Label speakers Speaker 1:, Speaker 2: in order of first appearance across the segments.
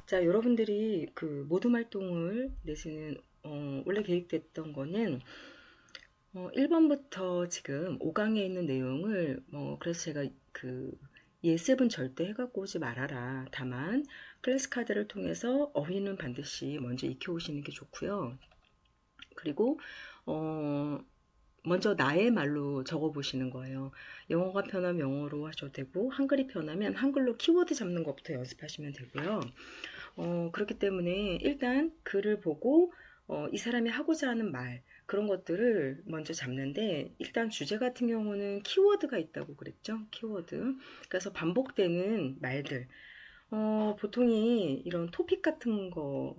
Speaker 1: 자, 여러분들이 그 모둠 활동을 내시는 원래 계획됐던 거는 1번부터 지금 5강에 있는 내용을 그래서 제가 그 예습은 절대 해갖고 오지 말아라. 다만 클래스 카드를 통해서 어휘는 반드시 먼저 익혀오시는 게 좋고요. 그리고 어, 먼저 나의 말로 적어보시는 거예요. 영어가 편하면 영어로 하셔도 되고 한글이 편하면 한글로 키워드 잡는 것부터 연습하시면 되고요. 그렇기 때문에 일단 글을 보고 이 사람이 하고자 하는 말 그런 것들을 먼저 잡는데 일단 주제 같은 경우는 키워드가 있다고 그랬죠. 키워드. 그래서 반복되는 말들. 보통이 이런 토픽 같은 거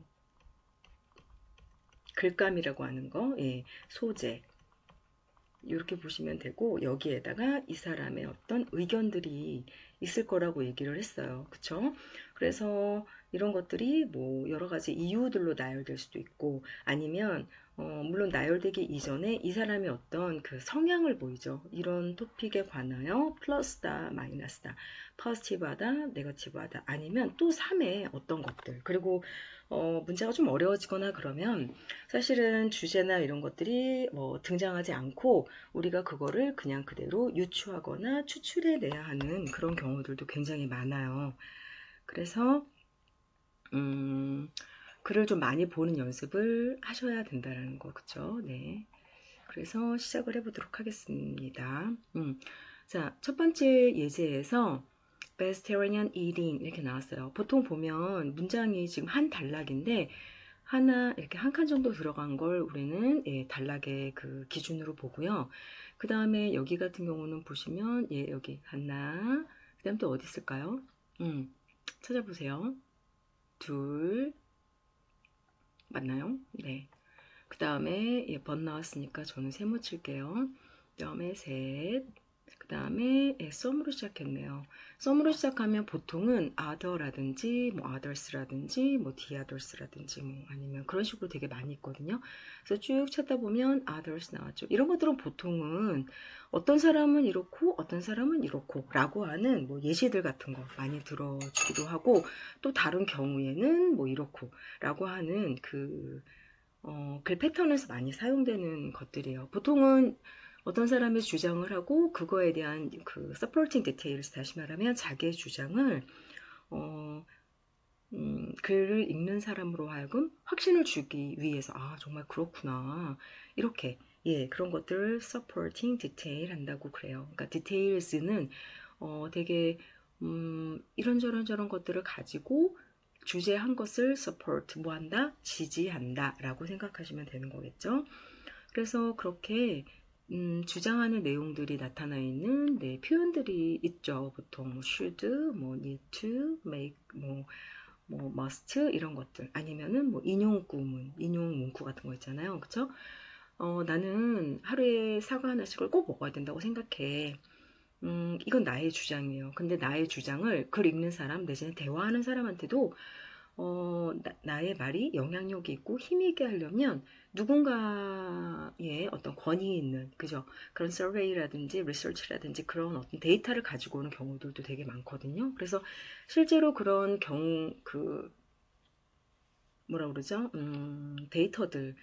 Speaker 1: 글감이라고 하는 거, 예, 소재, 이렇게 보시면 되고 여기에다가 이 사람의 어떤 의견들이 있을 거라고 얘기를 했어요. 그쵸? 그래서 이런 것들이 뭐 여러 가지 이유들로 나열될 수도 있고 아니면 물론 나열되기 이전에 이 사람의 어떤 그 성향을 보이죠. 이런 토픽에 관하여 플러스다, 마이너스다, 포지티브하다, 네거티브하다 아니면 또 3의 어떤 것들 그리고 문제가 좀 어려워지거나 그러면 사실은 주제나 이런 것들이 뭐 등장하지 않고 우리가 그거를 그냥 그대로 유추하거나 추출해내야 하는 그런 경우들도 굉장히 많아요. 그래서 글을 좀 많이 보는 연습을 하셔야 된다는 거, 그쵸? 네. 그래서 시작을 해보도록 하겠습니다. 자, 첫 번째 예제에서 vegetarian eating 이렇게 나왔어요. 보통 보면 문장이 지금 한 단락인데 하나 이렇게 한 칸 정도 들어간 걸 우리는 예, 단락의 그 기준으로 보고요. 그 다음에 여기 같은 경우는 보시면 예, 여기 하나 그 다음 또 어디 있을까요? 찾아보세요. 둘 맞나요? 네. 그 다음에 예, 번 나왔으니까 저는 세모 칠게요. 그 다음에 셋, 그 다음에 예, 썸으로 시작했네요. 썸으로 시작하면 보통은 other라든지 뭐 others라든지 뭐 the others라든지 뭐 아니면 그런 식으로 되게 많이 있거든요. 그래서 쭉 찾다 보면 others 나왔죠. 이런 것들은 보통은 어떤 사람은 이렇고 어떤 사람은 이렇고 라고 하는 뭐 예시들 같은 거 많이 들어주기도 하고 또 다른 경우에는 뭐 이렇고 라고 하는 글 패턴에서 많이 사용되는 것들이에요. 보통은 어떤 사람이 주장을 하고 그거에 대한 그 supporting details 다시 말하면 자기의 주장을 어, 글을 읽는 사람으로 하여금 확신을 주기 위해서 아 정말 그렇구나 이렇게 예 그런 것들을 supporting detail 한다고 그래요. 그러니까 details는 되게 이런저런 저런 것들을 가지고 주제 한 것을 support 뭐 한다 지지한다 라고 생각하시면 되는 거겠죠. 그래서 그렇게 주장하는 내용들이 나타나 있는 네, 표현들이 있죠. 보통 뭐 should, 뭐 need to, make, 뭐 must 이런 것들 아니면은 뭐 인용 구문, 인용 문구 같은 거 있잖아요. 그쵸? 나는 하루에 사과 하나씩을 꼭 먹어야 된다고 생각해. 이건 나의 주장이에요. 근데 나의 주장을 글 읽는 사람 내지는 대화하는 사람한테도 나의 말이 영향력이 있고 힘이 있게 하려면 누군가의 어떤 권위 있는, 그죠? 그런 서베이라든지 리서치라든지 그런 어떤 데이터를 가지고 오는 경우들도 되게 많거든요. 그래서 실제로 그런 뭐라 그러죠? 데이터들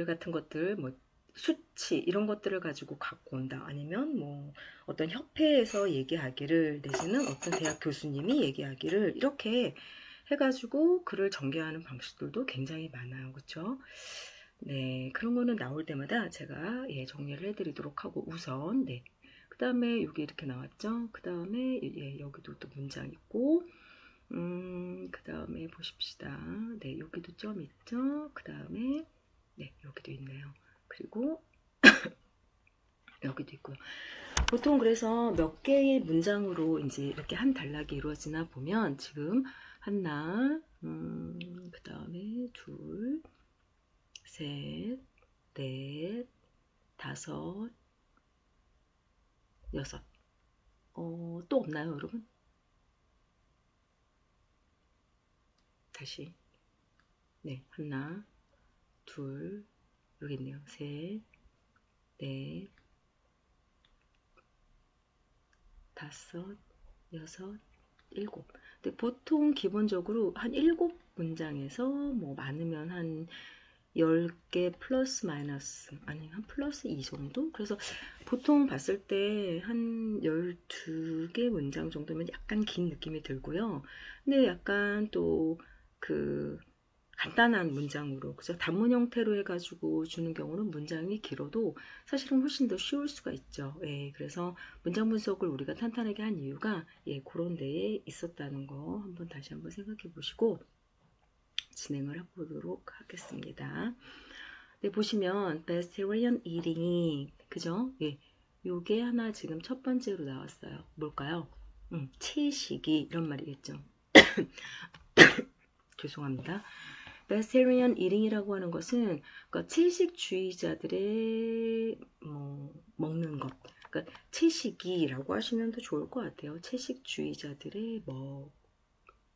Speaker 1: 같은 것들, 뭐, 수치, 이런 것들을 가지고 갖고 온다. 아니면 뭐, 어떤 협회에서 얘기하기를, 내지는 어떤 대학 교수님이 얘기하기를, 이렇게 해가지고 글을 전개하는 방식들도 굉장히 많아요. 그쵸? 네, 그런 거는 나올 때마다 제가 예, 정리를 해드리도록 하고, 우선, 네. 그 다음에 여기 이렇게 나왔죠? 그 다음에 예, 여기도 또 문장 있고, 그 다음에 보십시다. 네, 여기도 점 있죠? 그 다음에, 네, 여기도 있네요. 그리고 여기도 있고요. 보통 그래서 몇 개의 문장으로 이제 이렇게 한 단락이 이루어지나 보면 지금 하나, 그 다음에 둘, 셋, 넷, 다섯, 여섯. 또 없나요, 여러분? 다시. 네, 하나, 둘, 여기 있네요. 셋, 넷, 다섯, 여섯, 일곱. 근데 보통 기본적으로 한 7문장에서 뭐 많으면 한 10개 플러스 마이너스 아니면 한 플러스 2 정도? 그래서 보통 봤을 때 한 12개 문장 정도면 약간 긴 느낌이 들고요. 근데 약간 또 그 간단한 문장으로 그죠? 단문 형태로 해가지고 주는 경우는 문장이 길어도 사실은 훨씬 더 쉬울 수가 있죠. 예, 그래서 문장 분석을 우리가 탄탄하게 한 이유가 예, 그런 데에 있었다는 거 다시 한번 생각해 보시고 진행을 해보도록 하겠습니다. 네, 보시면 vegetarian eating이 그죠? 예, 요게 하나 지금 첫 번째로 나왔어요. 뭘까요? 채식이 이런 말이겠죠. 죄송합니다. vegetarian eating이라고 하는 것은 그러니까 채식주의자들의 먹는 것. 그러니까 채식이라고 하시면 더 좋을 것 같아요. 채식주의자들의 뭐라고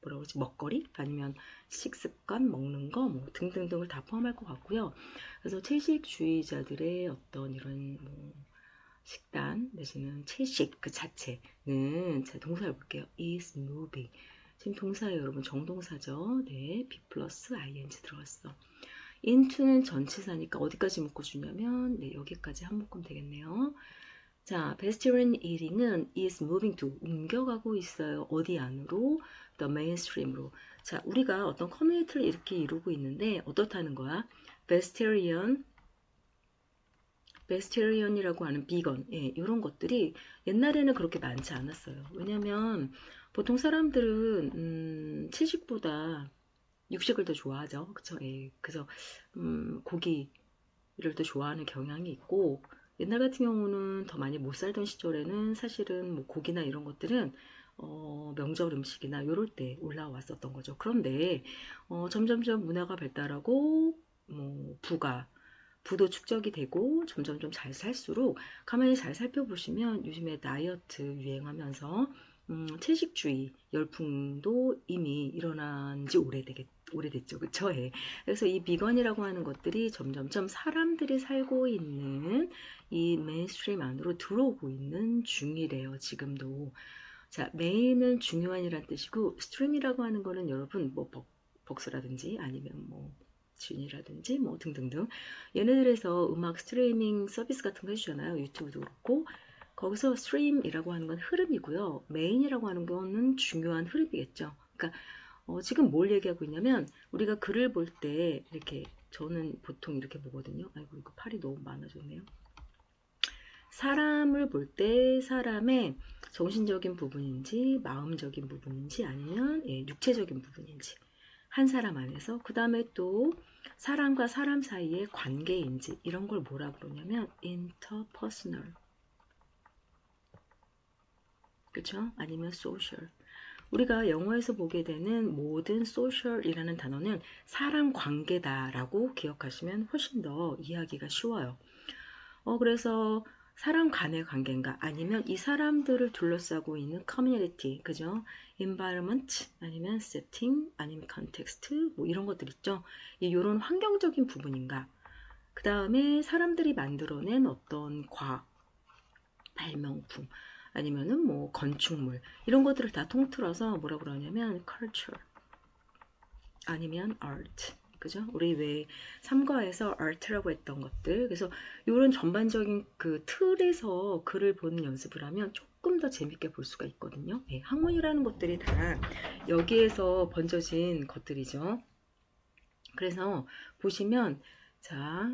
Speaker 1: 그러지? 먹거리? 아니면 식습관, 먹는 거, 뭐 등등등을 다 포함할 것 같고요. 그래서 채식주의자들의 어떤 이런 식단 내지는 채식 그 자체는 제 동사를 볼게요. is moving. 지금 동사예요, 여러분. 정동사죠. 네, be 플러스 ing 들어갔어. into는 전치사니까 어디까지 묶어주냐면 네, 여기까지 한 묶음 되겠네요. 자, vegetarian eating은 is moving to 옮겨가고 있어요. 어디 안으로? The mainstream으로. 자, 우리가 어떤 커뮤니티를 이렇게 이루고 있는데 어떻다는 거야? 베스테리언이라고 하는 비건, 예, 이런 것들이 옛날에는 그렇게 많지 않았어요. 왜냐면 보통 사람들은 채식보다 육식을 더 좋아하죠. 그쵸? 예, 그래서 고기를 더 좋아하는 경향이 있고 옛날 같은 경우는 더 많이 못 살던 시절에는 사실은 뭐 고기나 이런 것들은 명절 음식이나 요럴 때 올라왔었던 거죠. 그런데 점점점 문화가 발달하고 뭐 부도 축적이 되고 점점점 잘 살수록 가만히 잘 살펴보시면 요즘에 다이어트 유행하면서 채식주의 열풍도 이미 일어난 지 오래됐죠. 그쵸? 예. 그래서 이 비건이라고 하는 것들이 점점점 사람들이 살고 있는 이 메인스트림 안으로 들어오고 있는 중이래요. 지금도. 자, 메인은 중요한이란 뜻이고 스트림이라고 하는 거는 여러분 뭐 벅스라든지 아니면 뭐 진이라든지 뭐 등등등 얘네들에서 음악 스트리밍 서비스 같은 거 해주잖아요. 유튜브도 그렇고 거기서 스트림이라고 하는 건 흐름이고요. 메인이라고 하는 거는 중요한 흐름이겠죠. 그러니까 지금 뭘 얘기하고 있냐면 우리가 글을 볼 때 이렇게 저는 보통 이렇게 보거든요. 아이고 이거 팔이 너무 많아졌네요. 사람을 볼 때 사람의 정신적인 부분인지 마음적인 부분인지 아니면 예, 육체적인 부분인지 한 사람 안에서 그 다음에 또 사람과 사람 사이의 관계인지 이런 걸 뭐라 그러냐면 interpersonal 그쵸? 아니면 social 우리가 영어에서 보게 되는 모든 social이라는 단어는 사람 관계다라고 기억하시면 훨씬 더 이해하기가 쉬워요. 그래서 사람 간의 관계인가 아니면 이 사람들을 둘러싸고 있는 커뮤니티 그죠? environment 아니면 setting 아니면 context 뭐 이런 것들 있죠. 이런 환경적인 부분인가 그 다음에 사람들이 만들어낸 어떤 과학 발명품 아니면은 뭐 건축물 이런 것들을 다 통틀어서 뭐라 그러냐면 culture 아니면 art 그죠? 우리 왜 삼과에서 art라고 했던 것들 그래서 이런 전반적인 그 틀에서 글을 보는 연습을 하면 조금 더 재밌게 볼 수가 있거든요. 네, 학문이라는 것들이 다 여기에서 번져진 것들이죠. 그래서 보시면 자,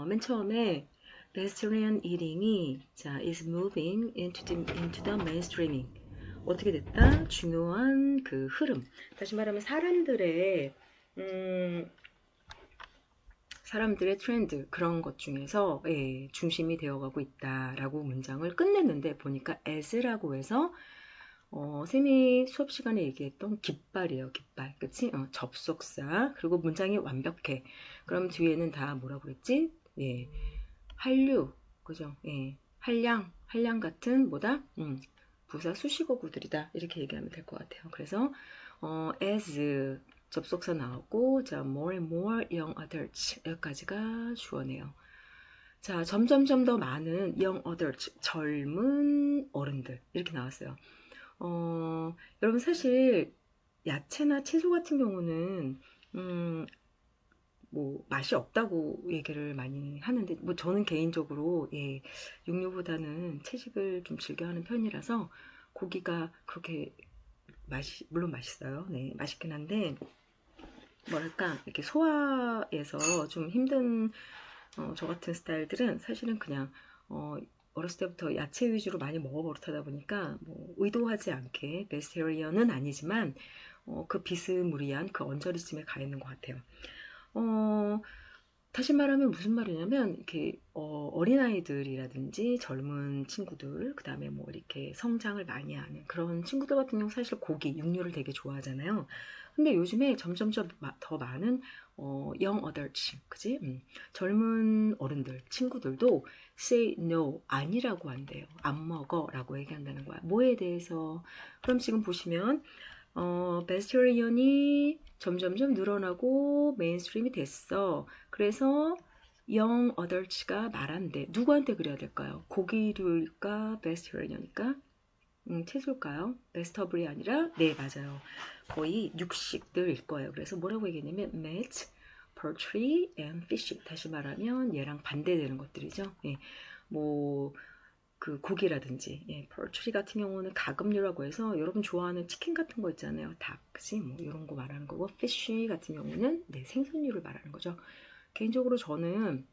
Speaker 1: 맨 처음에 vegetarian eating이 자, is moving into the mainstreaming 어떻게 됐다? 중요한 그 흐름 다시 말하면 사람들의 트렌드 그런 것 중에서 예, 중심이 되어가고 있다라고 문장을 끝냈는데 보니까 as라고 해서 쌤이 수업 시간에 얘기했던 깃발이에요. 깃발 그치? 접속사 그리고 문장이 완벽해. 그럼 뒤에는 다 뭐라고 그랬지? 예, 한류 그죠? 예, 한량 같은 뭐다? 부사 수식어구들이다 이렇게 얘기하면 될 것 같아요. 그래서 as 접속사 나오고 자 more and more young adults 여기까지가 주어네요. 자 점점점 더 많은 young adults 젊은 어른들 이렇게 나왔어요. 여러분 사실 야채나 채소 같은 경우는 음, 뭐 맛이 없다고 얘기를 많이 하는데 뭐 저는 개인적으로 예, 육류보다는 채식을 좀 즐겨하는 편이라서 고기가 그렇게 맛이 물론 맛있어요. 네, 맛있긴 한데 뭐랄까 이렇게 소화에서 좀 힘든 저 같은 스타일들은 사실은 그냥 어렸을 때부터 야채 위주로 많이 먹어버릇하다 보니까 뭐 의도하지 않게 베스테리언은 아니지만 그 비스무리한 그 언저리쯤에 가 있는 것 같아요. 어, 다시 말하면 무슨 말이냐면 이렇게 어린아이들이라든지 젊은 친구들 그다음에 뭐 이렇게 성장을 많이 하는 그런 친구들 같은 경우 사실 고기, 육류를 되게 좋아하잖아요. 근데 요즘에 점점점 더 많은 young adults, 그지? 젊은 어른들, 친구들도 say no, 아니라고 한대요. 안 먹어라고 얘기한다는 거야. 뭐에 대해서? 그럼 지금 보시면 베스테리언이 점점점 늘어나고 메인스트림이 됐어. 그래서 young adults가 말한대. 누구한테 그래야 될까요? 고기류일까? 베스테리언일까? 채소일까요? 베스터블이 아니라 네 맞아요. 거의 육식들일 거예요. 그래서 뭐라고 얘기했냐면 meat, poultry and fish. 다시 말하면 얘랑 반대되는 것들이죠. 예. 뭐 그 고기라든지 예, 펄츄리 같은 경우는 가금류라고 해서 여러분 좋아하는 치킨 같은 거 있잖아요. 닭, 그지? 뭐 이런 거 말하는 거고 피쉬 같은 경우는 네, 생선류를 말하는 거죠. 개인적으로 저는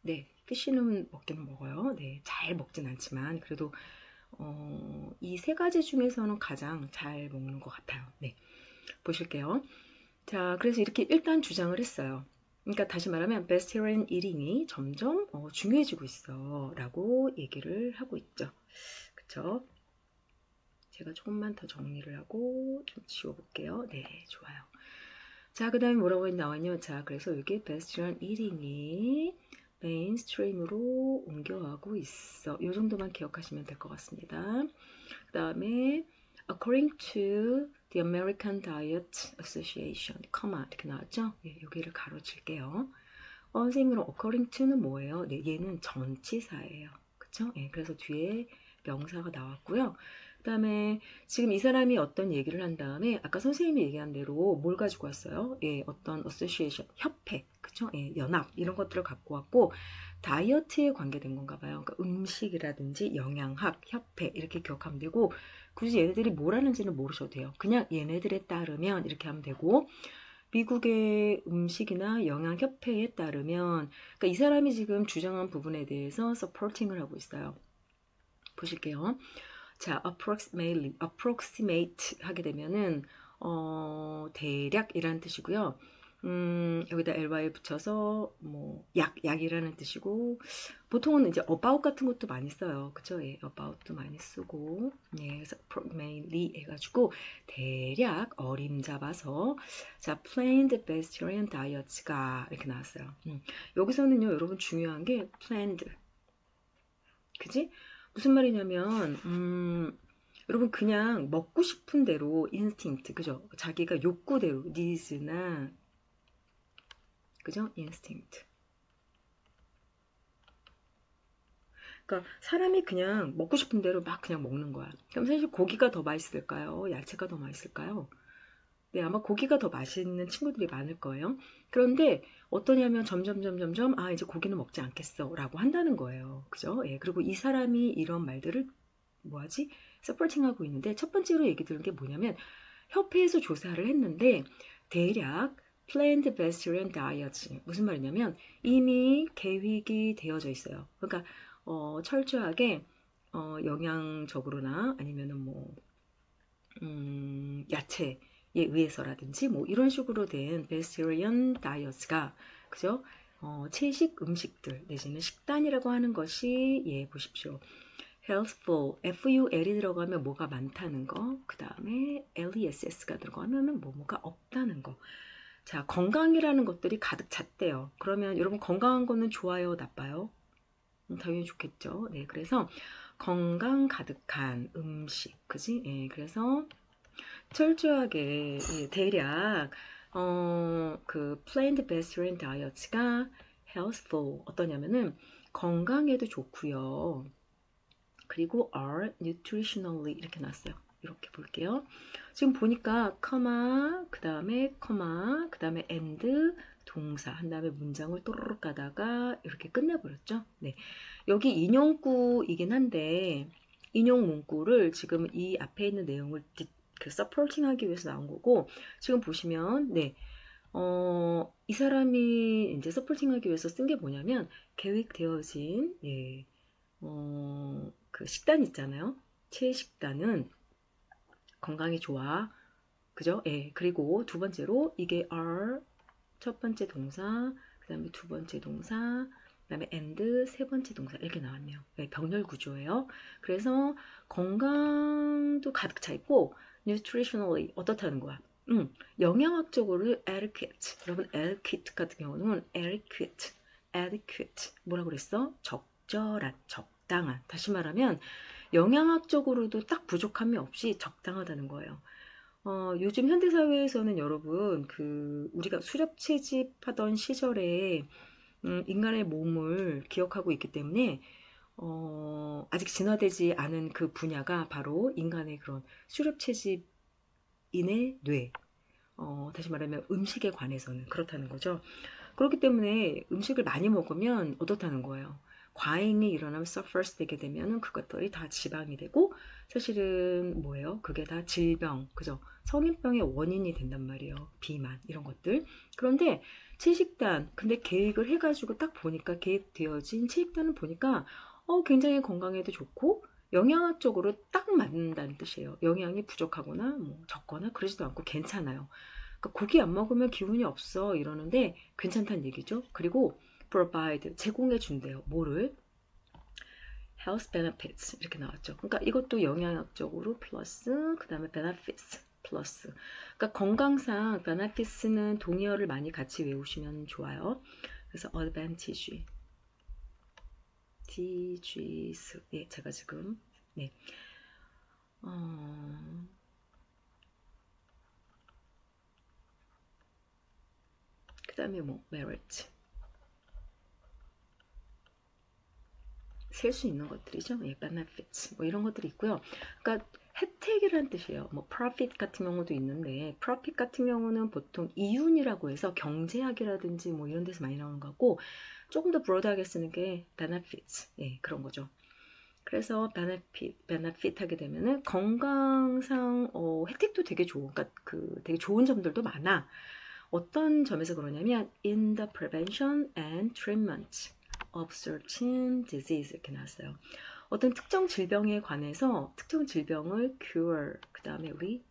Speaker 1: 네, 피쉬는 먹기는 먹어요. 네, 잘 먹진 않지만 그래도 이 세 가지 중에서는 가장 잘 먹는 것 같아요. 네, 보실게요. 자, 그래서 이렇게 일단 주장을 했어요. 그러니까 다시 말하면 베스테리언 이링이 점점 중요해지고 있어 라고 얘기를 하고 있죠. 그쵸? 제가 조금만 더 정리를 하고 좀 지워볼게요. 네, 좋아요. 자, 그 다음에 뭐라고 나왔냐? 자, 그래서 여기 베스트런 이링이 메인스트림으로 옮겨가고 있어. 이 정도만 기억하시면 될 것 같습니다. 그 다음에 according to the American Diet Association, comma 이렇게 나왔죠? 예, 여기를 가로칠게요. 선생님, 그럼 according to는 뭐예요? 네, 얘는 전치사예요. 그쵸? 예, 그래서 뒤에 명사가 나왔고요. 그 다음에 지금 이 사람이 어떤 얘기를 한 다음에 아까 선생님이 얘기한 대로 뭘 가지고 왔어요? 예, 어떤 association, 협회, 그쵸? 예, 연합 이런 것들을 갖고 왔고 다이어트에 관계된 건가 봐요. 그러니까 음식이라든지 영양학, 협회 이렇게 기억하면 되고 굳이 얘네들이 뭘 하는지는 모르셔도 돼요. 그냥 얘네들에 따르면 이렇게 하면 되고 미국의 음식이나 영양협회에 따르면 그러니까 이 사람이 지금 주장한 부분에 대해서 서포팅을 하고 있어요. 보실게요. 자, approximate 하게 되면은 대략이라는 뜻이고요. 여기다 ly 붙여서 뭐 약이라는 뜻이고 보통은 이제 about 같은 것도 많이 써요. 그쵸? 예, about도 많이 쓰고 예, 그래서 approximately 해가지고 대략 어림잡아서 자, planned vegetarian diet가 이렇게 나왔어요. 여기서는요, 여러분 중요한 게 planned, 그지? 무슨 말이냐면 여러분 그냥 먹고 싶은 대로 instinct, 그죠? 자기가 욕구대로 needs나 그죠? instinct. 그러니까 사람이 그냥 먹고 싶은 대로 막 그냥 먹는 거야. 그럼 사실 고기가 더 맛있을까요? 야채가 더 맛있을까요? 네, 아마 고기가 더 맛있는 친구들이 많을 거예요. 그런데 어떠냐면 점점 아 이제 고기는 먹지 않겠어라고 한다는 거예요. 그죠? 예, 그리고 이 사람이 이런 말들을 뭐하지? 서포팅하고 있는데 첫 번째로 얘기 들은 게 뭐냐면 협회에서 조사를 했는데 대략 planned vegetarian diet 무슨 말이냐면 이미 계획이 되어져 있어요. 그러니까 철저하게 영양적으로나 아니면은 뭐 야채에 의해서라든지 뭐 이런 식으로 된 vegetarian diet가 그죠? 채식 음식들 내지는 식단이라고 하는 것이 예 보십시오. healthful, FUL이 들어가면 뭐가 많다는 거, 그 다음에 LESS가 들어가면 뭐가 없다는 거. 자, 건강이라는 것들이 가득 찼대요. 그러면 여러분 건강한 거는 좋아요, 나빠요? 당연히 좋겠죠. 네, 그래서 건강 가득한 음식, 그지? 예, 그래서 철저하게 예, 대략 그 planned vegetarian diet가 healthful 어떠냐면은 건강에도 좋고요. 그리고 are nutritionally 이렇게 나왔어요. 이렇게 볼게요. 지금 보니까 커마, 그 다음에 커마, 그 다음에 and 동사 한 다음에 문장을 또르륵 가다가 이렇게 끝내버렸죠. 네, 여기 인용구이긴 한데 인용 문구를 지금 이 앞에 있는 내용을 그 서포팅하기 위해서 나온 거고, 지금 보시면 네, 이 사람이 이제 서포팅하기 위해서 쓴 게 뭐냐면 계획되어진 예, 그 식단 있잖아요. 채식단은 건강에 좋아. 그죠? 예. 그리고 두 번째로 이게 are 첫 번째 동사, 그 다음에 두 번째 동사, 그 다음에 and 세 번째 동사 이렇게 나왔네요. 네, 병렬 구조예요. 그래서 건강도 가득 차 있고 nutritionally 어떻다는 거야? 영양학적으로 adequate. 여러분 adequate 같은 경우는 adequate 뭐라고 그랬어? 적절한, 적당한. 다시 말하면 영양학적으로도 딱 부족함이 없이 적당하다는 거예요. 요즘 현대사회에서는 여러분, 우리가 수렵 채집하던 시절에, 인간의 몸을 기억하고 있기 때문에, 아직 진화되지 않은 그 분야가 바로 인간의 그런 수렵 채집인의 뇌. 다시 말하면 음식에 관해서는 그렇다는 거죠. 그렇기 때문에 음식을 많이 먹으면 어떻다는 거예요. 과잉이 일어나면 suffers 되게 되면 그것들이 다 지방이 되고 사실은 뭐예요? 그게 다 질병, 그죠? 성인병의 원인이 된단 말이에요. 비만 이런 것들. 그런데 채식단, 근데 계획을 해가지고 딱 보니까 계획되어진 채식단을 보니까 굉장히 건강에도 좋고 영양학적으로 딱 맞는다는 뜻이에요. 영양이 부족하거나 뭐 적거나 그러지도 않고 괜찮아요. 그러니까 고기 안 먹으면 기운이 없어 이러는데 괜찮다는 얘기죠. 그리고 provide 제공해 준대요. 뭐를? health benefits 이렇게 나왔죠. 그러니까 이것도 영양학적으로 플러스 그 다음에 benefits 플러스. 그러니까 건강상 benefits는 동의어를 많이 같이 외우시면 좋아요. 그래서 advantage, DGs. 예, 제가 지금 네. 그 다음에 뭐 merit. 셀 수 있는 것들이죠. 예, benefits 뭐 이런 것들이 있고요. 그러니까 혜택이라는 뜻이에요. 뭐 profit 같은 경우도 있는데 profit 같은 경우는 보통 이윤이라고 해서 경제학이라든지 뭐 이런 데서 많이 나오는 거고 조금 더 브로드하게 쓰는 게 benefits 예, 그런 거죠. 그래서 benefit 하게 되면은 건강상 혜택도 되게 좋은, 그러니까 되게 좋은 점들도 많아. 어떤 점에서 그러냐면 in the prevention and treatment of certain disease 이렇게 나왔어요. 어떤 특정 질병에 관해서 특정 질병을 cure, 그 다음에 우리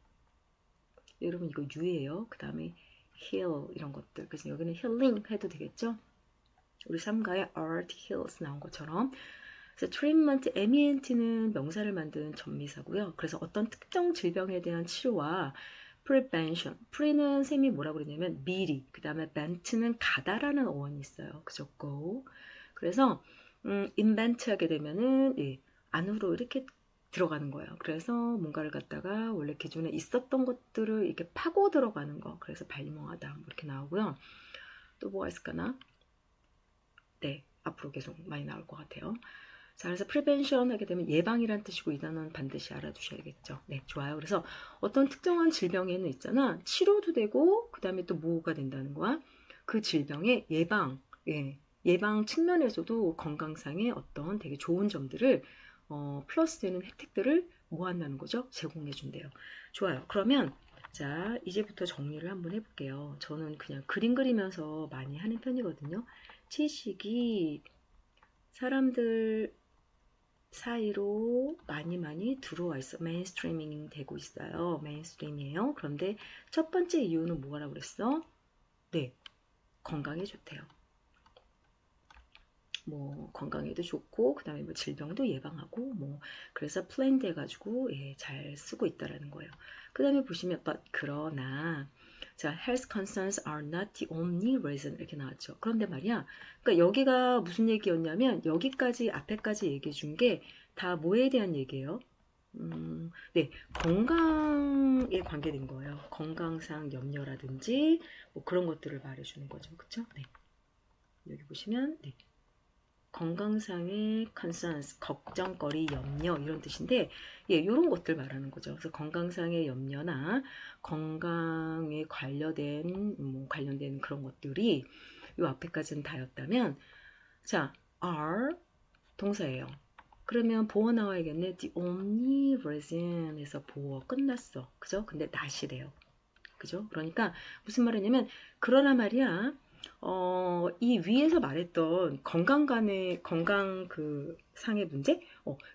Speaker 1: 여러분 이거 유예요. 그 다음에 heal 이런 것들. 그래서 여기는 healing 해도 되겠죠. 우리 삼가의 art heals 나온 것처럼. 그래서 treatment, MENT는 명사를 만든 전미사고요. 그래서 어떤 특정 질병에 대한 치료와 prevention, pre는 쌤이 뭐라고 그러냐면 미리, 그 다음에 vent는 가다라는 어원이 있어요. 그죠? go. 그래서 invent 하게 되면은 예, 안으로 이렇게 들어가는 거예요. 그래서 뭔가를 갖다가 원래 기존에 있었던 것들을 이렇게 파고 들어가는 거. 그래서 발명하다 뭐 이렇게 나오고요. 또 뭐가 있을까나? 네, 앞으로 계속 많이 나올 것 같아요. 자, 그래서 prevention 하게 되면 예방이란 뜻이고 이 단어는 반드시 알아두셔야겠죠. 네, 좋아요. 그래서 어떤 특정한 질병에는 있잖아. 치료도 되고 그 다음에 또 뭐가 된다는 거야? 그 질병의 예방, 예, 예방 측면에서도 건강상의 어떤 되게 좋은 점들을 플러스 되는 혜택들을 뭐 한다는 거죠? 제공해 준대요. 좋아요. 그러면 자, 이제부터 정리를 한번 해볼게요. 저는 그냥 그림 그리면서 많이 하는 편이거든요. 채식이 사람들 사이로 많이 들어와 있어. 메인스트리밍 되고 있어요. 메인스트림이에요. 그런데 첫 번째 이유는 뭐라고 그랬어? 네, 건강에 좋대요. 뭐 건강에도 좋고 그 다음에 뭐 질병도 예방하고 뭐 그래서 플랜 돼가지고 예, 잘 쓰고 있다라는 거예요. 그 다음에 보시면 but 그러나 자 health concerns are not the only reason 이렇게 나왔죠. 그런데 말이야, 그러니까 여기가 무슨 얘기였냐면 여기까지 앞에까지 얘기해 준 게 다 뭐에 대한 얘기예요? 네, 건강에 관계된 거예요. 건강상 염려라든지 뭐 그런 것들을 말해주는 거죠, 그렇죠? 네, 여기 보시면 네. 건강상의 concerns, 걱정거리, 염려 이런 뜻인데 예, 이런 것들 말하는 거죠. 그래서 건강상의 염려나 건강에 관련된 그런 것들이 요 앞에까지는 다였다면 자, are 동사예요. 그러면 보어 나와야겠네. The only reason에서 보어 끝났어. 그죠? 근데 not이래요. 그죠? 그러니까 무슨 말이냐면 그러나 말이야. 이 위에서 말했던 건강 그 상의 문제?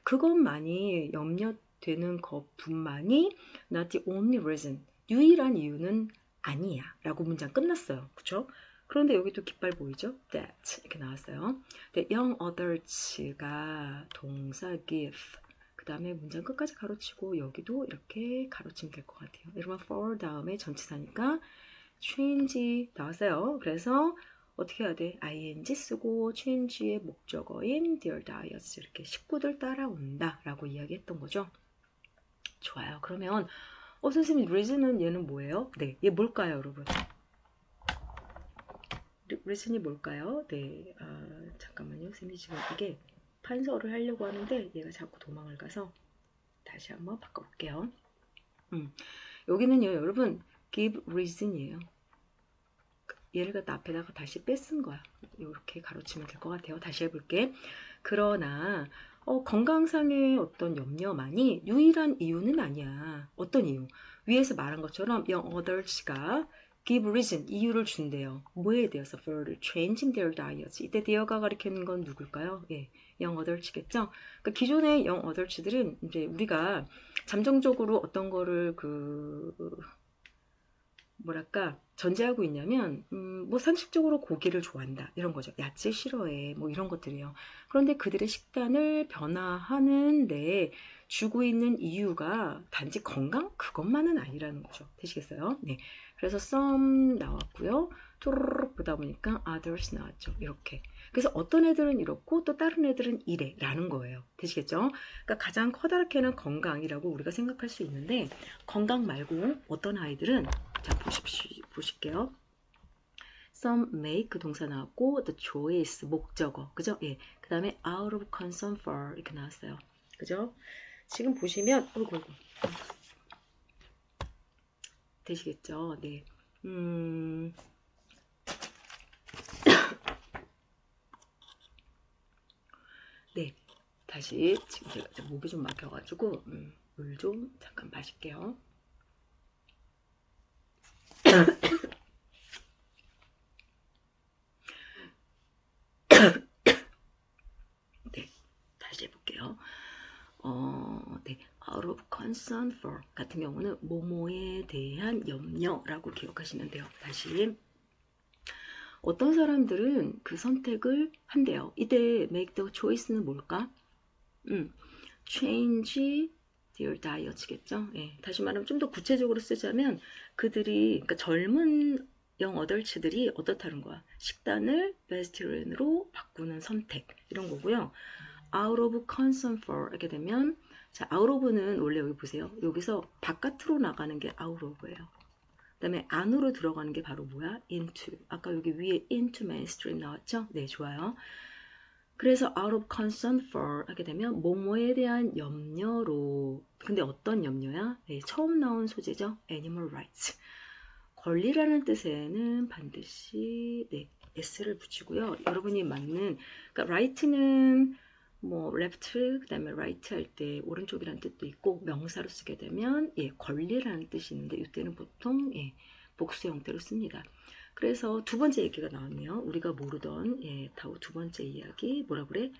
Speaker 1: 그것만이 염려되는 것뿐만이 not the only reason. 유일한 이유는 아니야. 라고 문장 끝났어요. 그쵸? 그런데 여기 또 깃발 보이죠? that 이렇게 나왔어요. 근데 young adults가 동사 give 그 다음에 문장 끝까지 가로치고 여기도 이렇게 가로치면 될 것 같아요. 여러분 for 다음에 전치사니까 change 나왔어요. 그래서 어떻게 해야 돼? ing 쓰고 change의 목적어인 their diets 이렇게 식구들 따라온다 라고 이야기했던 거죠. 좋아요. 그러면 선생님 reason은 얘는 뭐예요? 네, 얘 뭘까요 여러분? reason이 뭘까요? 네, 잠깐만요. 선생님이 지금 이게 판서를 하려고 하는데 얘가 자꾸 도망을 가서 다시 한번 바꿔볼게요. 여기는요 여러분 give reason이에요. 얘를 갖다 앞에다가 다시 뺏은 거야. 이렇게 가로치면 될 것 같아요. 다시 해볼게. 그러나 건강상의 어떤 염려만이 유일한 이유는 아니야. 어떤 이유? 위에서 말한 것처럼 young adults가 give reason, 이유를 준대요. 뭐에 대해서? for changing their diets. 이때 there가 가리키는 건 누굴까요? 예, young adults겠죠? 그러니까 기존의 young adults들은 이제 우리가 잠정적으로 어떤 거를 뭐랄까 전제하고 있냐면 뭐 상식적으로 고기를 좋아한다 이런 거죠. 야채 싫어해 뭐 이런 것들이에요. 그런데 그들의 식단을 변화하는데 주고 있는 이유가 단지 건강 그것만은 아니라는 거죠. 되시겠어요? 네. 그래서 some 나왔고요. 또르륵 보다 보니까 others 나왔죠. 이렇게. 그래서 어떤 애들은 이렇고 또 다른 애들은 이래 라는 거예요. 되시겠죠? 그러니까 가장 커다랗게는 건강이라고 우리가 생각할 수 있는데 건강 말고 어떤 아이들은 자 보실게요. some make 그 동사 나왔고 the choice 목적어 그죠? 예. 그 다음에 out of concern for 이렇게 나왔어요. 그죠? 지금 보시면 어이구 되시겠죠? 네. 네. 다시 지금 제가 목이 좀 막혀가지고 물 좀 잠깐 마실게요. 네, 다시 해볼게요. 네, out of concern for 같은 경우는 뭐뭐에 대한 염려라고 기억하시면 돼요. 다시 어떤 사람들은 그 선택을 한대요. 이때 make the choice는 뭘까? change their diet겠죠. 예, 다시 말하면 좀 더 구체적으로 쓰자면 그들이 그러니까 젊은 영 어덜츠들이 어떻다는 거야. 식단을 베지테리언으로 바꾸는 선택 이런 거고요. out of concern for 하게 되면 자 out of는 원래 여기 보세요. 여기서 바깥으로 나가는 게 out of예요. 그 다음에 안으로 들어가는 게 바로 뭐야? into. 아까 여기 위에 into mainstream 나왔죠? 네, 좋아요. 그래서 out of concern for 하게 되면 뭐뭐에 대한 염려로 근데 어떤 염려야? 네, 처음 나온 소재죠. animal rights. 권리라는 뜻에는 반드시 네, s를 붙이고요. 여러분이 맞는 그러니까 right는 뭐 left 그 다음에 right 할 때 오른쪽이라는 뜻도 있고 명사로 쓰게 되면 예, 권리라는 뜻이 있는데 이때는 보통 예, 복수 형태로 씁니다. 그래서 두 번째 얘기가 나왔네요. 우리가 모르던 예, 두 번째 이야기 뭐라 그래?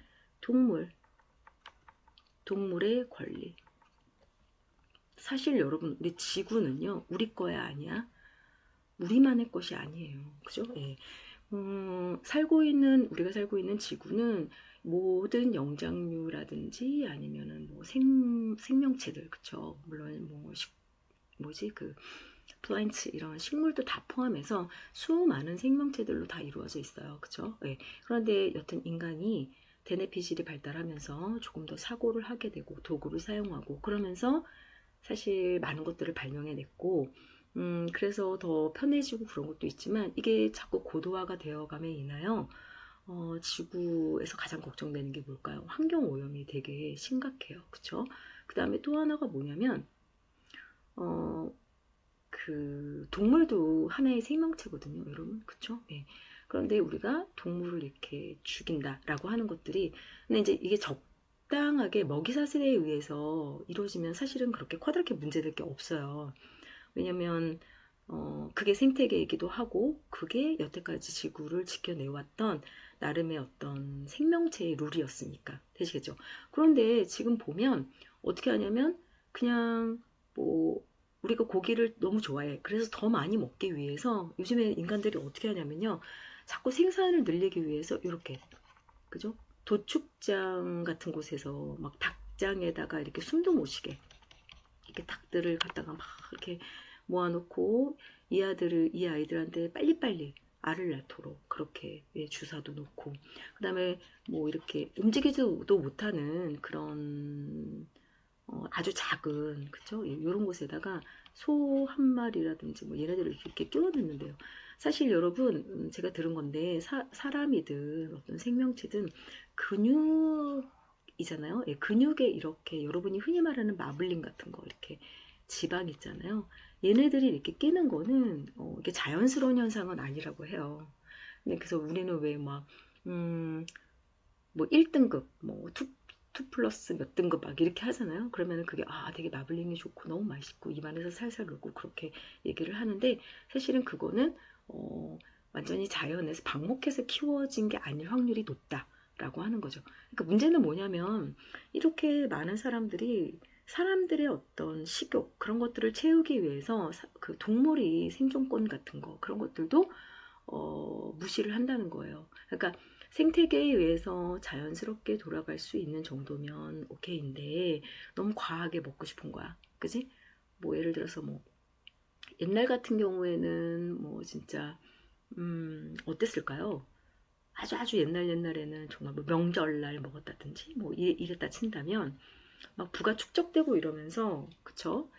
Speaker 1: 동물의 권리. 사실 여러분 우리 지구는요 우리 거야 아니야? 우리만의 것이 아니에요. 그죠? 예. 우리가 살고 있는 지구는 모든 영장류라든지 아니면은 뭐 생명체들, 그쵸? 물론 플란트 이런 식물도 다 포함해서 수많은 생명체들로 다 이루어져 있어요. 그쵸? 예. 그런데 여튼 인간이 대뇌피질이 발달하면서 조금 더 사고를 하게 되고 도구를 사용하고 그러면서 사실 많은 것들을 발명해냈고 그래서 더 편해지고 그런 것도 있지만 이게 자꾸 고도화가 되어감에 인하여 지구에서 가장 걱정되는 게 뭘까요? 환경오염이 되게 심각해요. 그쵸? 그 다음에 또 하나가 뭐냐면, 어, 그, 동물도 하나의 생명체거든요, 여러분. 그쵸? 예. 그런데 우리가 동물을 이렇게 죽인다라고 하는 것들이, 근데 이제 이게 적당하게 먹이 사슬에 의해서 이루어지면 사실은 그렇게 커다랗게 문제될 게 없어요. 왜냐면 그게 생태계이기도 하고 그게 여태까지 지구를 지켜내왔던 나름의 어떤 생명체의 룰이었으니까 되시겠죠. 그런데 지금 보면 어떻게 하냐면 그냥 뭐 우리가 고기를 너무 좋아해. 그래서 더 많이 먹기 위해서 요즘에 인간들이 어떻게 하냐면요. 자꾸 생산을 늘리기 위해서 이렇게 그죠? 도축장 같은 곳에서 막 닭장에다가 이렇게 숨도 못 쉬게 이렇게 닭들을 갖다가 막 이렇게 모아놓고 이 아이들한테 빨리빨리 알을 낳도록 그렇게 주사도 놓고 그 다음에 뭐 이렇게 움직이지도 못하는 그런 아주 작은 그쵸 이런 곳에다가 소 한 마리라든지 뭐 얘네들을 이렇게 끼워넣는데요. 사실 여러분 제가 들은 건데 사람이든 어떤 생명체든 근육이잖아요. 예, 근육에 이렇게 여러분이 흔히 말하는 마블링 같은 거 이렇게 지방 있잖아요. 얘네들이 이렇게 끼는 거는 이게 자연스러운 현상은 아니라고 해요. 네, 그래서 우리는 왜 막, 뭐 1등급, 뭐 2 플러스 몇 등급 막 이렇게 하잖아요. 그러면 그게 되게 마블링이 좋고 너무 맛있고 입안에서 살살 녹고 그렇게 얘기를 하는데 사실은 그거는 완전히 자연에서 방목해서 키워진 게 아닐 확률이 높다라고 하는 거죠. 그러니까 문제는 뭐냐면 이렇게 많은 사람들의 어떤 식욕 그런 것들을 채우기 위해서 그 동물이 생존권 같은 거 그런 것들도 무시를 한다는 거예요. 그러니까 생태계에 의해서 자연스럽게 돌아갈 수 있는 정도면 오케이인데 너무 과하게 먹고 싶은 거야. 그지? 뭐 예를 들어서 뭐 옛날 같은 경우에는 뭐 진짜 어땠을까요? 아주 옛날에는 정말 뭐 명절날 먹었다든지 뭐 이랬다 친다면 막 부가 축적되고 이러면서 그쵸?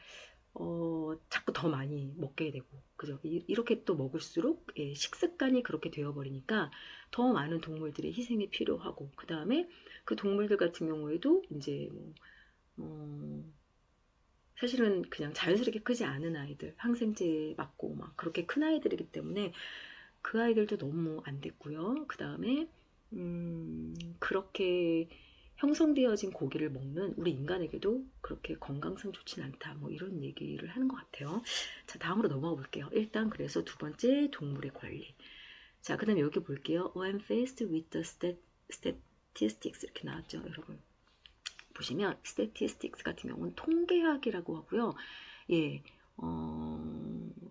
Speaker 1: 자꾸 더 많이 먹게 되고, 그죠? 이렇게 또 먹을수록 식습관이 그렇게 되어버리니까 더 많은 동물들의 희생이 필요하고, 그 다음에 그 동물들 같은 경우에도 이제 뭐, 어, 사실은 그냥 자연스럽게 크지 않은 아이들, 항생제 맞고 막 그렇게 큰 아이들이기 때문에 그 아이들도 너무 안 됐고요. 그 다음에 그렇게 형성되어진 고기를 먹는 우리 인간에게도 그렇게 건강상 좋진 않다. 뭐 이런 얘기를 하는 것 같아요. 자, 다음으로 넘어가 볼게요. 일단 그래서 두 번째 동물의 권리. 자, 그 다음에 여기 볼게요. When faced with the statistics 이렇게 나왔죠, 여러분. 보시면 statistics 같은 경우는 통계학이라고 하고요. 예,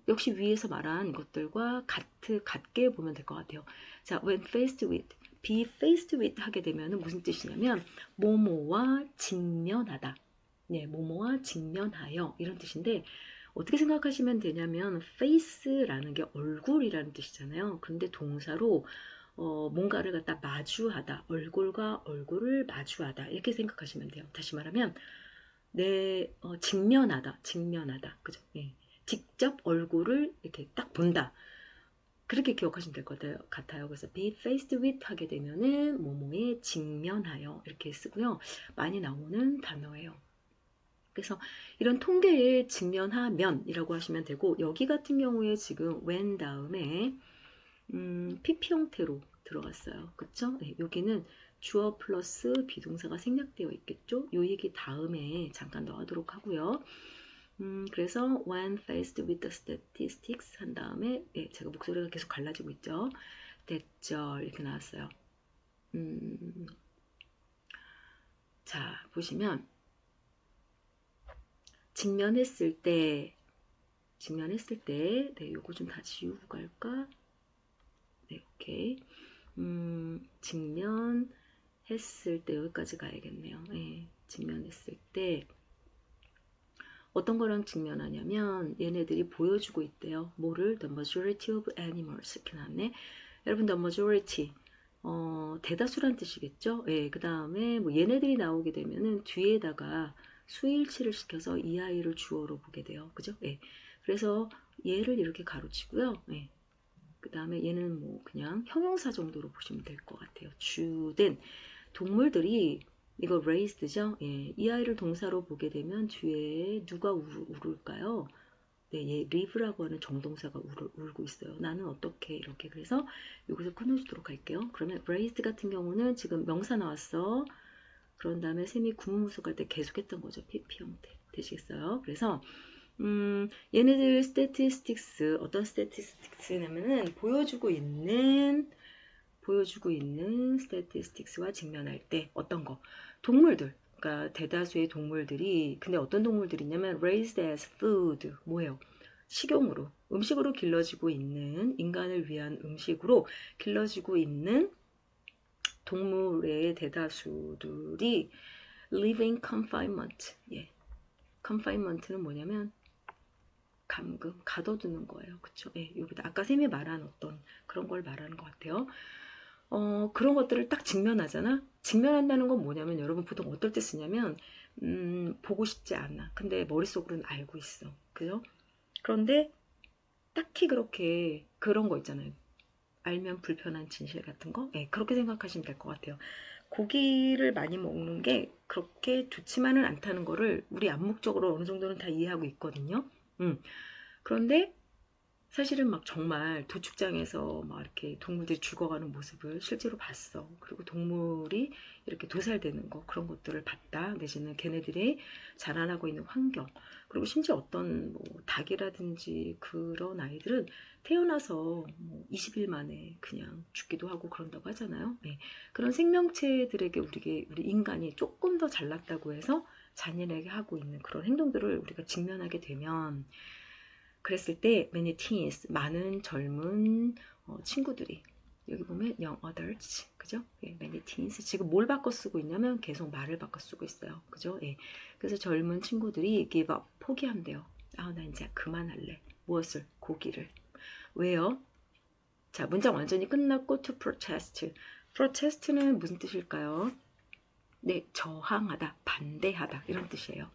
Speaker 1: 역시 위에서 말한 것들과 같게 보면 될 것 같아요. 자, when faced with, be faced with 하게 되면 무슨 뜻이냐면 뭐뭐와 직면하다. 네, 뭐뭐와 직면하여 이런 뜻인데 어떻게 생각하시면 되냐면 face라는 게 얼굴이라는 뜻이잖아요. 그런데 동사로 뭔가를 갖다 마주하다, 얼굴과 얼굴을 마주하다 이렇게 생각하시면 돼요. 다시 말하면 직면하다, 그죠? 예. 직접 얼굴을 이렇게 딱 본다. 그렇게 기억하시면 될 것 같아요. 그래서 be faced with 하게 되면은 뭐뭐에 직면하여 이렇게 쓰고요. 많이 나오는 단어예요. 그래서 이런 통계에 직면하면이라고 하시면 되고 여기 같은 경우에 지금 when 다음에 PP 형태로 들어갔어요. 그쵸? 네, 여기는 주어 플러스 비동사가 생략되어 있겠죠? 요 얘기 다음에 잠깐 넣어도록 하고요. 그래서 when faced with the statistics 한 다음에 제가 목소리가 계속 갈라지고 있죠. 됐죠? 이렇게 나왔어요. 자, 보시면 직면했을 때 네, 요거 좀 다 지우고 갈까? 네, 오케이. 직면했을 때 여기까지 가야겠네요. 네, 직면했을 때 어떤 거랑 직면하냐면 얘네들이 보여주고 있대요. 뭐를? The majority of animals 이렇게 나왔네. 여러분 the majority 대다수란 뜻이겠죠? 예, 그 다음에 뭐 얘네들이 나오게 되면은 뒤에다가 수일치를 시켜서 이 아이를 주어로 보게 돼요. 그죠? 예. 그래서 얘를 이렇게 가로치고요. 예. 그 다음에 얘는 뭐 그냥 형용사 정도로 보시면 될 것 같아요. 주된 동물들이 이거 raised죠. 예, 이 아이를 동사로 보게 되면 뒤에 누가 울을까요? 네, 얘 live라고 하는 정동사가 울고 있어요. 나는 어떻게 이렇게 그래서 여기서 끊어주도록 할게요. 그러면 raised 같은 경우는 지금 명사 나왔어. 그런 다음에 셈이 구문부수 갈 때 계속했던 거죠. PP 형태 되시겠어요? 그래서 얘네들 statistics 어떤 statistics냐면은 보여주고 있는 statistics와 직면할 때 어떤 거 동물들 그러니까 대다수의 동물들이 근데 어떤 동물들이 있냐면 raised as food 뭐예요? 식용으로 음식으로 길러지고 있는 인간을 위한 음식으로 길러지고 있는 동물의 대다수들이 live in confinement. 예. confinement는 뭐냐면 감금, 가둬두는 거예요. 그쵸? 예, 여기다 아까 쌤이 말한 어떤 그런 걸 말하는 것 같아요. 그런 것들을 딱 직면하잖아? 직면한다는 건 뭐냐면 여러분 보통 어떨 때 쓰냐면 보고 싶지 않아. 근데 머릿속으로는 알고 있어. 그죠? 그런데 딱히 그렇게 그런 거 있잖아요. 알면 불편한 진실 같은 거? 네, 그렇게 생각하시면 될 것 같아요. 고기를 많이 먹는 게 그렇게 좋지만은 않다는 거를 우리 암묵적으로 어느 정도는 다 이해하고 있거든요. 그런데 사실은 막 정말 도축장에서 막 이렇게 동물들이 죽어가는 모습을 실제로 봤어. 그리고 동물이 이렇게 도살되는 거 그런 것들을 봤다. 내지는 걔네들이 자라나고 있는 환경 그리고 심지어 어떤 뭐 닭이라든지 그런 아이들은 태어나서 뭐 20일 만에 그냥 죽기도 하고 그런다고 하잖아요. 네. 그런 생명체들에게 우리 인간이 조금 더 잘났다고 해서 잔인하게 하고 있는 그런 행동들을 우리가 직면하게 되면 그랬을 때 many teens 많은 젊은 친구들이 여기 보면 young adults 그죠? 예, many teens 지금 뭘 바꿔 쓰고 있냐면 계속 말을 바꿔 쓰고 있어요. 그죠? 예. 그래서 젊은 친구들이 give up 포기한대요. 아, 나 이제 그만할래. 무엇을? 고기를. 왜요? 자, 문장 완전히 끝났고 to protest. protest는 무슨 뜻일까요? 네, 저항하다, 반대하다 이런 뜻이에요.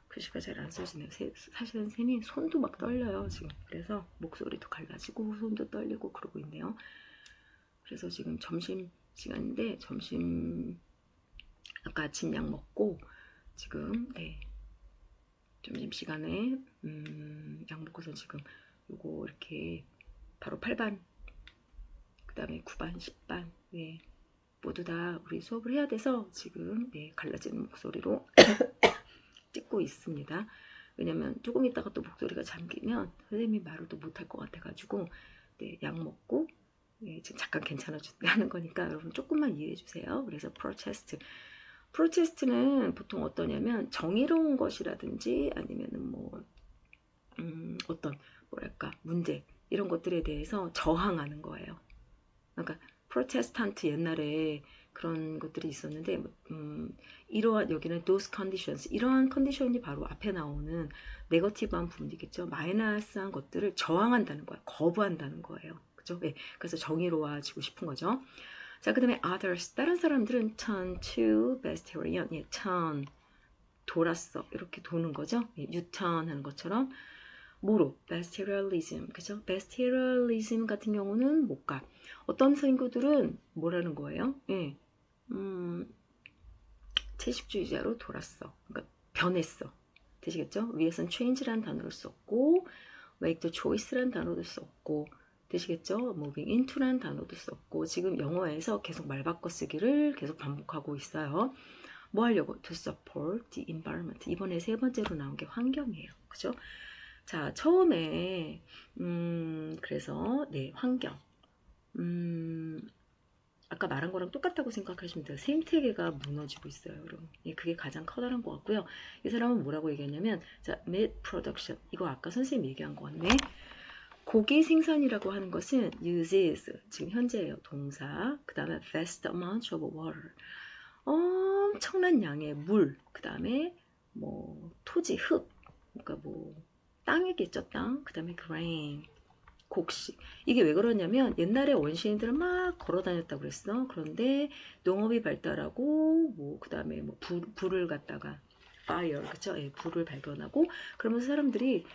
Speaker 1: 글씨가 잘 안 써지네요. 사실은 쌤이 손도 막 떨려요 지금. 그래서 목소리도 갈라지고 손도 떨리고 그러고 있네요. 그래서 지금 점심 시간인데 점심 아까 아침 약 먹고 지금 네 점심 시간에 약 먹고서 지금 요거 이렇게 바로 8반 그 다음에 9반 10반 네 모두 다 우리 수업을 해야 돼서 지금 네 갈라지는 목소리로 찍고 있습니다. 왜냐면 조금 있다가 또 목소리가 잠기면 선생님이 말을 또 못할 것 같아가지고 네, 약 먹고 네, 지금 잠깐 괜찮아지는 거니까 여러분 조금만 이해해 주세요. 그래서 프로테스트는 보통 어떠냐면 정의로운 것이라든지 아니면은 뭐 어떤 뭐랄까 문제 이런 것들에 대해서 저항하는 거예요. 그러니까 프로테스탄트 옛날에 그런 것들이 있었는데 이러한 여기는 those conditions 이러한 컨디션이 바로 앞에 나오는 네거티브한 부분이겠죠. 마이너스한 것들을 저항한다는 거야. 거부한다는 거예요. 그죠? 네, 그래서 정의로워지고 싶은 거죠. 자, 그 다음에 others 다른 사람들은 turn to vegetarian 예, turn 돌았어 이렇게 도는 거죠. 예, U-turn 하는 것처럼 뭐로? 베스티리얼리즘 그죠? 베스티리얼리즘 같은 경우는 못 가. 어떤 친구들은 뭐라는 거예요? 예, 채식주의자로 돌았어. 그러니까 변했어. 되시겠죠? 위에선 change라는 단어를 썼고 make the choice라는 단어도 썼고 되시겠죠? moving into라는 단어도 썼고 지금 영어에서 계속 말 바꿔 쓰기를 계속 반복하고 있어요. 뭐 하려고? To support the environment. 이번에 세 번째로 나온 게 환경이에요. 그죠? 자, 처음에 그래서 네, 환경. 아까 말한 거랑 똑같다고 생각하시면 돼요. 생태계가 무너지고 있어요, 여러분. 예, 그게 가장 커다란 것 같고요. 이 사람은 뭐라고 얘기했냐면, 자, meat production. 이거 아까 선생님이 얘기한 거 같네. 고기 생산이라고 하는 것은 uses, 지금 현재예요, 동사. 그 다음에 vast amount of water. 엄청난 양의 물. 그 다음에 뭐 토지, 흙. 그러니까 뭐 땅이겠죠, 땅. 그 다음에 grain. 곡식. 이게 왜 그러냐면 옛날에 원시인들은 막 걸어 다녔다고 그랬어. 그런데 농업이 발달하고 뭐 그다음에 뭐 불을 갖다가 fire 그쵸? 예, 불을 발견하고 그러면서 사람들이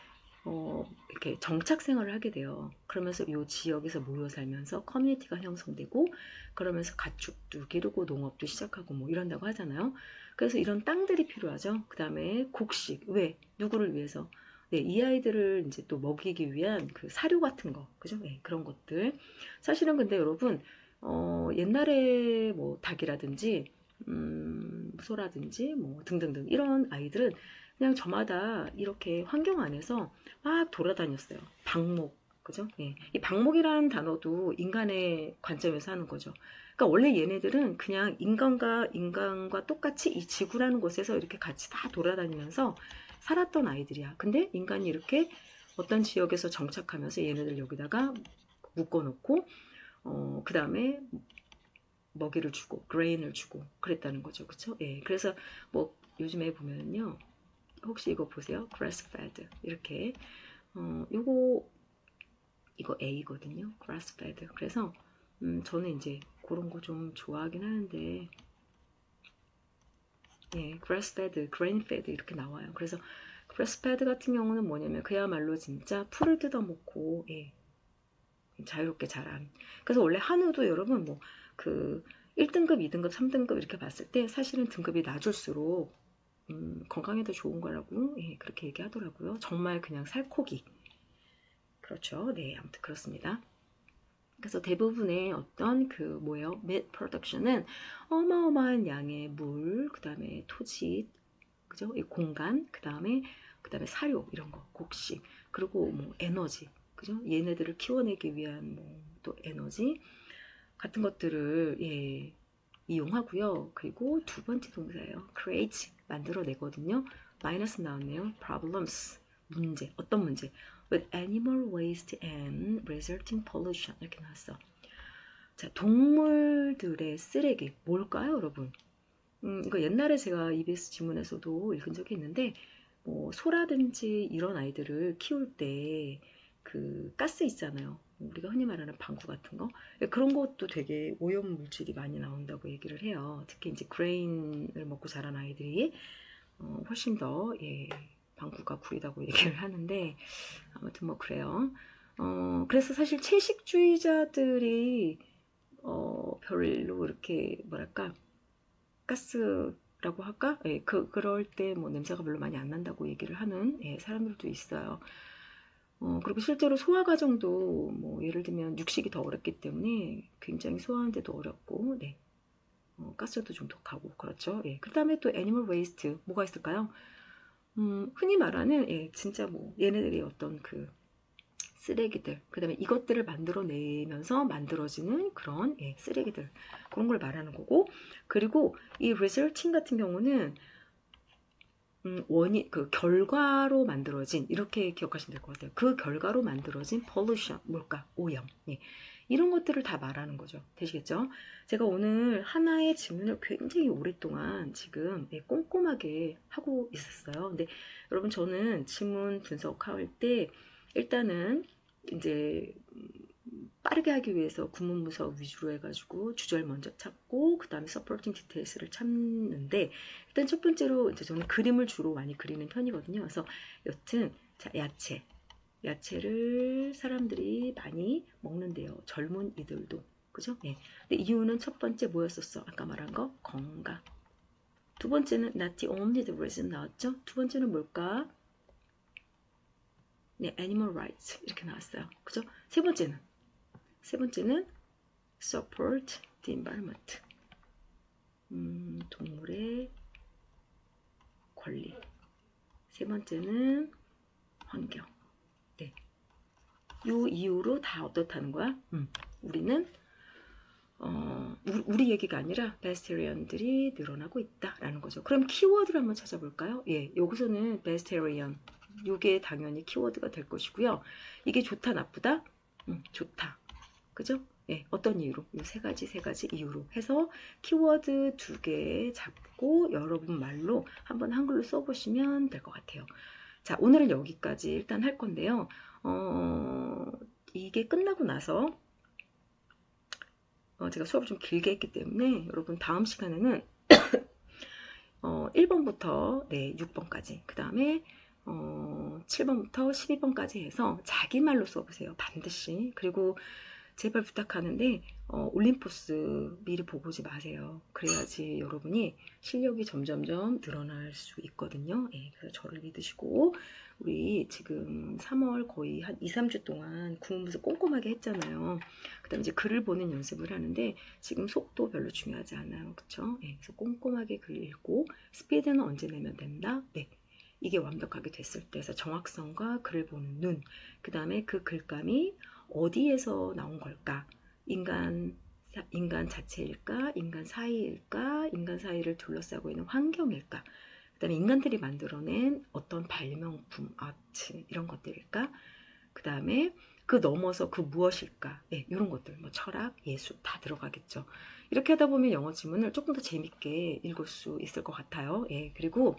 Speaker 1: 이렇게 정착 생활을 하게 돼요. 그러면서 이 지역에서 모여 살면서 커뮤니티가 형성되고 그러면서 가축도 기르고 농업도 시작하고 뭐 이런다고 하잖아요. 그래서 이런 땅들이 필요하죠. 그 다음에 곡식. 왜? 누구를 위해서? 네, 이 아이들을 이제 또 먹이기 위한 그 사료 같은 거. 그죠? 네, 그런 것들. 사실은 근데 여러분, 옛날에 뭐 닭이라든지, 소라든지 뭐 등등등 이런 아이들은 그냥 저마다 이렇게 환경 안에서 막 돌아다녔어요. 방목, 그죠? 예. 이 방목이라는 단어도 인간의 관점에서 하는 거죠. 그러니까 원래 얘네들은 그냥 인간과 똑같이 이 지구라는 곳에서 이렇게 같이 다 돌아다니면서 살았던 아이들이야. 근데 인간이 이렇게 어떤 지역에서 정착하면서 얘네들 여기다가 묶어놓고 그 다음에 먹이를 주고 그레인을 주고 그랬다는 거죠. 그쵸? 예. 그래서 뭐 요즘에 보면요. 혹시 이거 보세요. grass fed 이렇게 요거 이거 A거든요. grass fed. 그래서 저는 이제 그런 거 좀 좋아하긴 하는데 예, grass fed, grain fed 이렇게 나와요. 그래서 grass fed 같은 경우는 뭐냐면 그야말로 진짜 풀을 뜯어먹고 예, 자유롭게 자란. 그래서 원래 한우도 여러분 뭐 그 1등급, 2등급, 3등급 이렇게 봤을 때 사실은 등급이 낮을수록 건강에 더 좋은 거라고 예, 그렇게 얘기하더라고요. 정말 그냥 살코기. 그렇죠. 네, 아무튼 그렇습니다. 그래서 대부분의 어떤 그 뭐예요? meat production은 어마어마한 양의 물, 그 다음에 토지, 그죠? 이 공간, 그 다음에 사료 이런 거, 곡식, 그리고 뭐 에너지, 그죠? 얘네들을 키워내기 위한 뭐 또 에너지 같은 것들을 예, 이용하고요. 그리고 두 번째 동사예요. create 만들어내거든요. 마이너스 나왔네요. problems 문제 어떤 문제? with animal waste and resulting pollution 이렇게 나왔어. 자, 동물들의 쓰레기 뭘까요, 여러분? 이거 옛날에 제가 EBS 지문에서도 읽은 적이 있는데 뭐 소라든지 이런 아이들을 키울 때 그 가스 있잖아요. 우리가 흔히 말하는 방구 같은 거 그런 것도 되게 오염 물질이 많이 나온다고 얘기를 해요. 특히 이제 그레인을 먹고 자란 아이들이 훨씬 더 예, 방구가 구리다고 얘기를 하는데 아무튼 뭐 그래요. 그래서 사실 채식주의자들이 별로 이렇게 뭐랄까 가스라고 할까? 예, 그럴 때 뭐 냄새가 별로 많이 안 난다고 얘기를 하는 예, 사람들도 있어요. 그리고 실제로 소화 과정도 뭐 예를 들면 육식이 더 어렵기 때문에 굉장히 소화하는데도 어렵고, 네. 가스도 좀 독하고 그렇죠. 예. 그 다음에 또 애니멀 웨이스트 뭐가 있을까요? 흔히 말하는 예, 진짜 뭐 얘네들이 어떤 그 쓰레기들, 그 다음에 이것들을 만들어내면서 만들어지는 그런 예, 쓰레기들 그런 걸 말하는 거고 그리고 이 resulting 같은 경우는 원인, 그 결과로 만들어진 이렇게 기억하시면 될 것 같아요. 그 결과로 만들어진 pollution, 뭘까? 오염. 예. 이런 것들을 다 말하는 거죠. 되시겠죠? 제가 오늘 하나의 질문을 굉장히 오랫동안 지금 예, 꼼꼼하게 하고 있었어요. 근데 여러분 저는 지문 분석할 때 일단은 이제 빠르게 하기 위해서 구문 문서 위주로 해가지고 주절 먼저 찾고 그 다음에 supporting details를 찾는데 일단 첫 번째로 이제 저는 그림을 주로 많이 그리는 편이거든요. 그래서 여튼 자, 야채를 사람들이 많이 먹는데요. 젊은 이들도 그죠? 예. 근데 이유는 첫 번째 뭐였었어? 아까 말한 거 건강. 두 번째는 not the only the reason 나왔죠? 두 번째는 뭘까? 네, animal rights 이렇게 나왔어요. 그죠? 세 번째는 support the environment. 동물의 권리. 세 번째는 환경. 네. 이 이유로 다 어떻다는 거야? 우리는 우리 얘기가 아니라 베스테리언들이 늘어나고 있다라는 거죠. 그럼 키워드를 한번 찾아볼까요? 예, 여기서는 베스테리언. 이게 당연히 키워드가 될 것이고요. 이게 좋다 나쁘다? 좋다. 그죠? 예, 어떤 이유로? 이 세 가지 이유로 해서 키워드 2개 잡고 여러분 말로 한번 한글로 써보시면 될 것 같아요. 자, 오늘은 여기까지 일단 할 건데요. 이게 끝나고 나서 제가 수업을 좀 길게 했기 때문에 여러분 다음 시간에는 1번부터 네, 6번까지 그 다음에 7번부터 12번까지 해서 자기 말로 써보세요. 반드시. 그리고 제발 부탁하는데 올림포스 미리 보고 오지 마세요. 그래야지 여러분이 실력이 점점점 늘어날 수 있거든요. 예, 그래서 저를 믿으시고 우리 지금 3월 거의 한 2, 3주 동안 구문부서 꼼꼼하게 했잖아요. 그 다음에 이제 글을 보는 연습을 하는데 지금 속도 별로 중요하지 않아요. 그쵸? 예, 그래서 꼼꼼하게 글 읽고 스피드는 언제 내면 된다? 네. 이게 완벽하게 됐을 때에서 정확성과 글을 보는 눈, 그 다음에 그 글감이 어디에서 나온 걸까? 인간 자체일까? 인간 사이일까? 인간 사이를 둘러싸고 있는 환경일까? 그 다음에 인간들이 만들어낸 어떤 발명품, 아트 이런 것들일까? 그 다음에 그 넘어서 그 무엇일까? 예, 이런 것들, 뭐 철학, 예술 다 들어가겠죠. 이렇게 하다 보면 영어 지문을 조금 더 재밌게 읽을 수 있을 것 같아요. 예, 그리고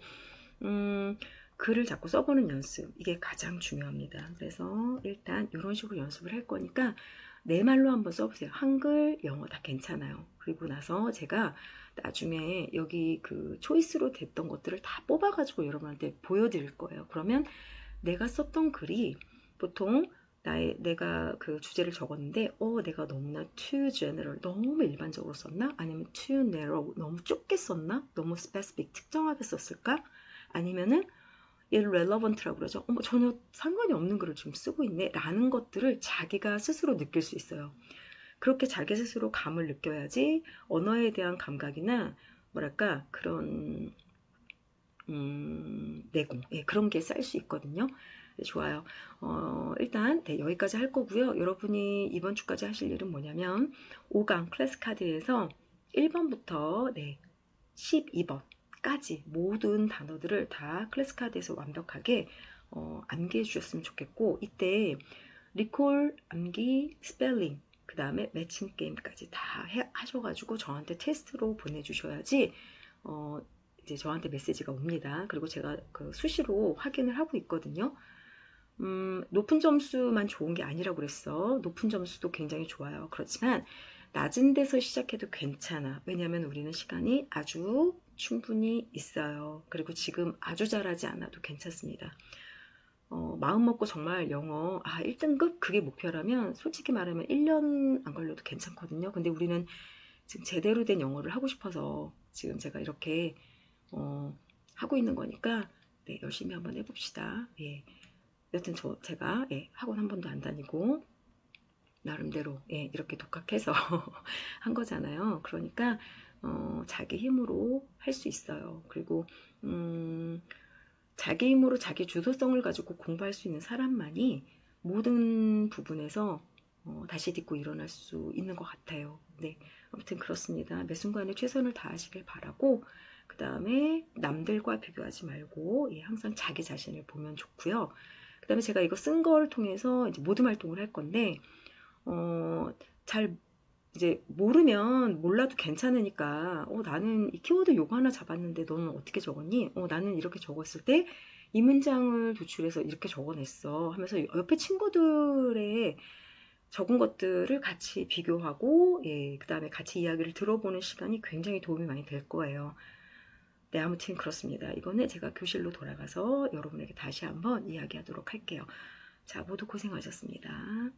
Speaker 1: 글을 자꾸 써보는 연습, 이게 가장 중요합니다. 그래서 일단 이런 식으로 연습을 할 거니까 내 말로 한번 써보세요. 한글, 영어 다 괜찮아요. 그리고 나서 제가 나중에 여기 그 초이스로 됐던 것들을 다 뽑아가지고 여러분한테 보여드릴 거예요. 그러면 내가 썼던 글이 보통 내가 그 주제를 적었는데 내가 너무나 too general, 너무 일반적으로 썼나? 아니면 too narrow, 너무 좁게 썼나? 너무 specific, 특정하게 썼을까? 아니면은 얘를 relevant라고 그러죠. 전혀 상관이 없는 글을 지금 쓰고 있네 라는 것들을 자기가 스스로 느낄 수 있어요. 그렇게 자기 스스로 감을 느껴야지 언어에 대한 감각이나 뭐랄까 그런 내공, 예, 그런 게 쌓일 수 있거든요. 네, 좋아요. 일단 네, 여기까지 할 거고요. 여러분이 이번 주까지 하실 일은 뭐냐면 5강 클래스 카드에서 1번부터 네, 12번까지 모든 단어들을 다 클래스 카드에서 완벽하게 암기해 주셨으면 좋겠고, 이때 리콜, 암기, 스펠링, 그 다음에 매칭 게임까지 다 하셔가지고 저한테 테스트로 보내주셔야지 이제 저한테 메시지가 옵니다. 그리고 제가 그 수시로 확인을 하고 있거든요. 높은 점수만 좋은 게 아니라고 그랬어. 높은 점수도 굉장히 좋아요. 그렇지만 낮은 데서 시작해도 괜찮아. 왜냐면 우리는 시간이 아주 충분히 있어요. 그리고 지금 아주 잘하지 않아도 괜찮습니다. 마음 먹고 정말 영어 1등급 그게 목표라면 솔직히 말하면 1년 안 걸려도 괜찮거든요. 근데 우리는 지금 제대로 된 영어를 하고 싶어서 지금 제가 이렇게 하고 있는 거니까 네, 열심히 한번 해봅시다. 예. 여튼 제가 예, 학원 한 번도 안 다니고 나름대로 예, 이렇게 독학해서 한 거잖아요. 그러니까 자기 힘으로 할 수 있어요. 그리고 자기 힘으로 자기 주도성을 가지고 공부할 수 있는 사람만이 모든 부분에서 다시 딛고 일어날 수 있는 것 같아요. 네, 아무튼 그렇습니다. 매 순간에 최선을 다하시길 바라고 그 다음에 남들과 비교하지 말고 예, 항상 자기 자신을 보면 좋고요. 그 다음에 제가 이거 쓴 걸 통해서 이제 모든 활동을 할 건데 잘 이제 모르면 몰라도 괜찮으니까 나는 이 키워드 요거 하나 잡았는데 너는 어떻게 적었니? 나는 이렇게 적었을 때 이 문장을 도출해서 이렇게 적어냈어 하면서 옆에 친구들의 적은 것들을 같이 비교하고 예, 그 다음에 같이 이야기를 들어보는 시간이 굉장히 도움이 많이 될 거예요. 네, 아무튼 그렇습니다. 이거는 제가 교실로 돌아가서 여러분에게 다시 한번 이야기하도록 할게요. 자, 모두 고생하셨습니다.